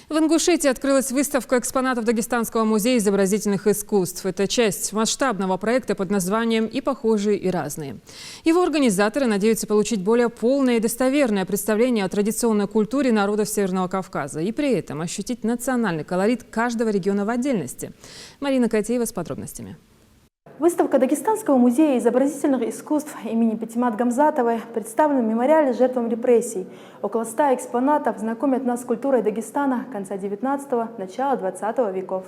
В Ингушетии открылась выставка экспонатов Дагестанского музея изобразительных искусств. Это часть масштабного проекта под названием «И похожие, и разные». Его организаторы надеются получить более полное и достоверное представление о традиционной культуре народов Северного Кавказа и при этом ощутить национальный колорит каждого региона в отдельности. Марина Котеева с подробностями. Выставка Дагестанского музея изобразительных искусств имени Патимат Гамзатовой представлена в мемориале жертвам репрессий. Около 100 экспонатов знакомят нас с культурой Дагестана конца 19-го, начала 20 веков.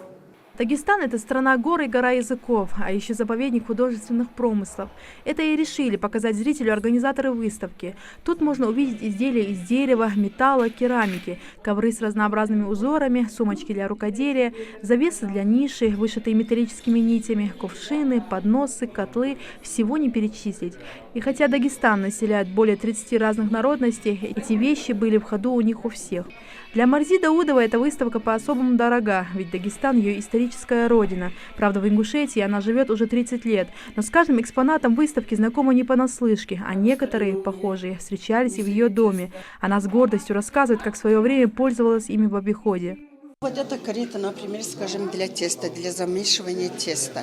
Дагестан – это страна гор и гора языков, а еще заповедник художественных промыслов. Это и решили показать зрителю организаторы выставки. Тут можно увидеть изделия из дерева, металла, керамики, ковры с разнообразными узорами, сумочки для рукоделия, завесы для ниши, вышитые металлическими нитями, кувшины, подносы, котлы – всего не перечислить. И хотя Дагестан населяет более 30 разных народностей, эти вещи были в ходу у них у всех. Для Марзи Даудовой эта выставка по-особому дорога, ведь Дагестан – ее историческая родина. Правда, в Ингушетии она живет уже 30 лет, но с каждым экспонатом выставки знакомы не понаслышке, а некоторые, похожие, встречались и в ее доме. Она с гордостью рассказывает, как в свое время пользовалась ими в обиходе. Вот эта карита, например, скажем, для теста, для замешивания теста.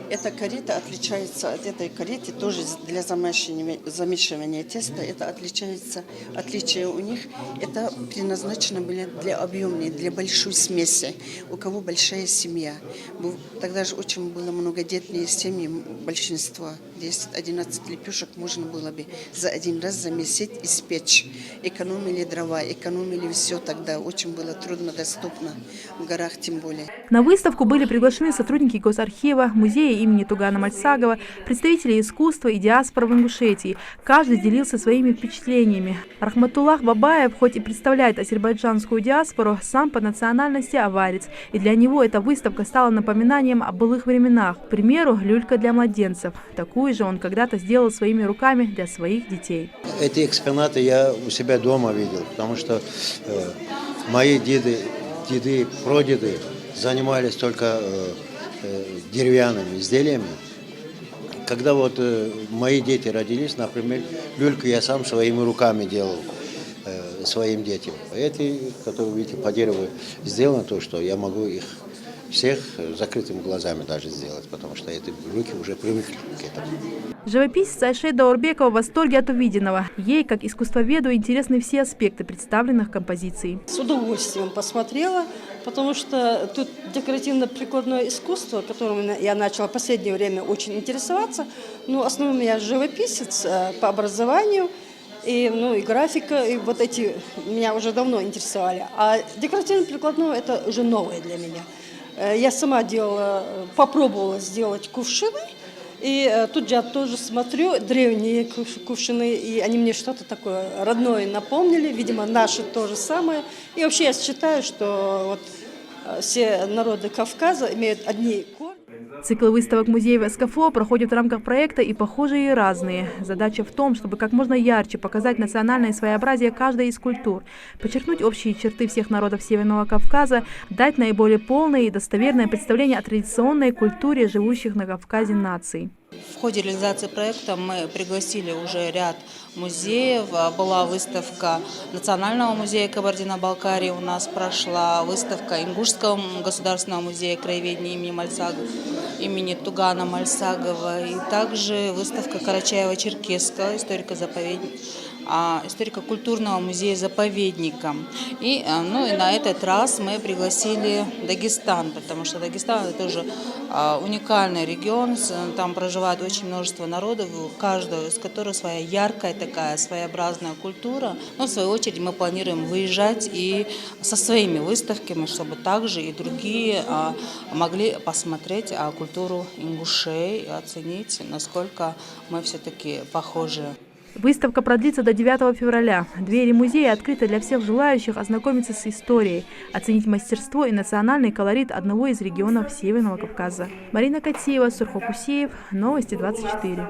Эта карита отличается от этой кариты тоже для замешивания теста. Это отличается, отличие у них, это предназначено было для объемной, для большой смеси, у кого большая семья. Тогда же очень было многодетные семьи, большинство, 10-11 лепешек можно было бы за один раз замесить и спечь. Экономили дрова, экономили все тогда, очень было труднодоступно, в горах тем более. На выставку были приглашены сотрудники Госархива, музея имени Тугана Мальсагова, представители искусства и диаспоры в Ингушетии. Каждый делился своими впечатлениями. Рахматуллах Бабаев, хоть и представляет азербайджанскую диаспору, сам по национальности аварец. И для него эта выставка стала напоминанием о былых временах. К примеру, люлька для младенцев. Такую же он когда-то сделал своими руками для своих детей. Эти экспонаты я у себя дома видел, потому что мои деды, прадеды занимались только деревянными изделиями. Когда вот мои дети родились, например, люльку я сам своими руками делал своим детям. Эти, которые, видите, по дереву сделаны, то, что я могу их всех закрытыми глазами даже сделать, потому что эти руки уже привыкли к этому. Живописец Айше Даурбекова в восторге от увиденного. Ей, как искусствоведу, интересны все аспекты представленных композиций. С удовольствием посмотрела, потому что тут декоративно-прикладное искусство, которым я начала в последнее время очень интересоваться. Но основном я живописец по образованию. И графика, и вот эти меня уже давно интересовали. А декоративно-прикладное – это уже новое для меня. Я сама попробовала сделать кувшины, и тут я тоже смотрю древние кувшины, и они мне что-то такое родное напомнили, видимо, наши то же самое. И вообще я считаю, что вот все народы Кавказа имеют одни корни. Цикл выставок музеев СКФО проходит в рамках проекта «И похожие, и разные». Задача в том, чтобы как можно ярче показать национальное своеобразие каждой из культур, подчеркнуть общие черты всех народов Северного Кавказа, дать наиболее полное и достоверное представление о традиционной культуре живущих на Кавказе наций. В ходе реализации проекта мы пригласили уже ряд музеев. Была выставка Национального музея Кабардино-Балкарии, у нас прошла выставка Ингушского государственного музея краеведения имени Тугана Мальсагова, и также выставка Карачаева-Черкесского историко-культурного музея-заповедника. И на этот раз мы пригласили Дагестан, потому что Дагестан – это тоже уникальный регион, там проживает очень множество народов, у каждого из которых своя яркая такая своеобразная культура. Но в свою очередь мы планируем выезжать и со своими выставками, чтобы также и другие могли посмотреть культуру ингушей и оценить, насколько мы все-таки похожи. Выставка продлится до 9 февраля. Двери музея открыты для всех желающих ознакомиться с историей, оценить мастерство и национальный колорит одного из регионов Северного Кавказа. Марина Котеева, Сурхо Кусеев, Новости 24.